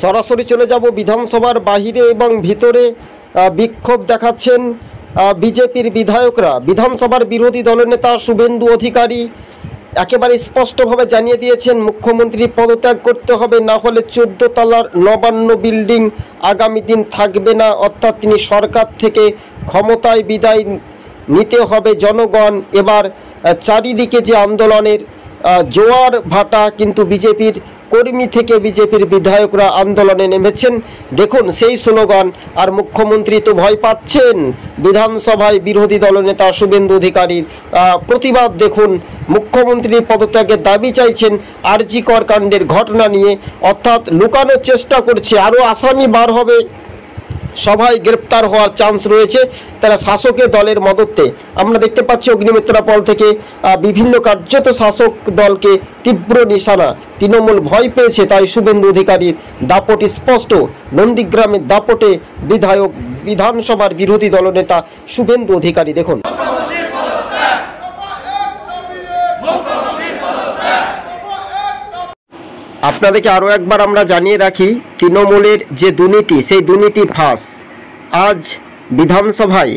সরাসরি চলে যাব বিধানসভার বাহিরে এবং ভিতরে বিক্ষোভ দেখাচ্ছেন বিজেপির বিধায়করা। বিধানসভার বিরোধী দলনেতা শুভেন্দু অধিকারী একেবারে স্পষ্টভাবে জানিয়ে দিয়েছেন মুখ্যমন্ত্রী পদত্যাগ করতে হবে, না হলে 14 তলার নবান্ন বিল্ডিং আগামী দিন থাকবে না। অর্থাৎ তিনি সরকার থেকে ক্ষমতায় বিদায় নিতে হবে জনগণ। এবার চারিদিকে যে আন্দোলনের জোয়ার ভাটা, কিন্তু বিজেপির কর্মী থেকে বিজেপির বিধায়করা আন্দোলনে নেমেছেন। দেখুন সেই স্লোগান, আর মুখ্যমন্ত্রী তো ভয় পাচ্ছেন। বিধানসভায় বিরোধী দলনেতা শুভেন্দু অধিকারীর প্রতিবাদ দেখুন, মুখ্যমন্ত্রীর পদত্যাগের দাবি চাইছেন আরজি কর কাণ্ডের ঘটনা নিয়ে, অর্থাৎ লুকানোর চেষ্টা করছে। আরও আসামি বার হবে, সবাই গ্রেপ্তার হওয়ার চান্স রয়েছে তারা শাসকের দলের মদতে। আমরা দেখতে পাচ্ছি অগ্নিমিত্রাপল থেকে বিভিন্ন কার্যত শাসক দলকে তীব্র নিশানা। তৃণমূল ভয় পেয়েছে, তাই শুভেন্দু অধিকারীর দাপট স্পষ্ট। নন্দীগ্রামের দাপটে বিধায়ক, বিধানসভার বিরোধী দলনেতা শুভেন্দু অধিকারী। দেখুন, আপনাদেরকে আরও একবার আমরা জানিয়ে রাখি, তৃণমূলের যে দুর্নীতি, সেই দুর্নীতির ফাঁস। আজ বিধানসভায়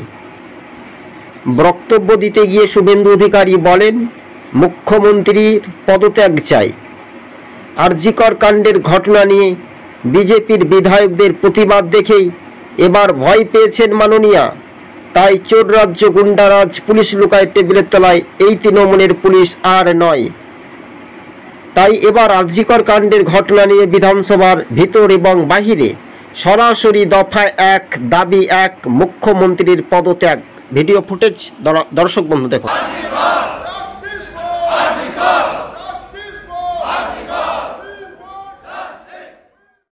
বক্তব্য দিতে গিয়ে শুভেন্দু অধিকারী বলেন মুখ্যমন্ত্রীর পদত্যাগ চাই। আরজি কর কাণ্ডের ঘটনা নিয়ে বিজেপির বিধায়কদের প্রতিবাদ দেখেই এবার ভয় পেয়েছেন মাননীয়া। তাই চোর রাজ্য, গুন্ডারাজ, পুলিশ লুকায় টেবিলের তলায়, এই তৃণমূলের পুলিশ আর নয়। তাই এবার আরজি কর কাণ্ডের ঘটনা নিয়ে বিধানসভার ভিতর এবং বাহিরে সরাসরি দফায় এক, দাবি এক, মুখ্যমন্ত্রীর পদত্যাগ। ভিডিও ফুটেজ দর্শক বন্ধু দেখুন।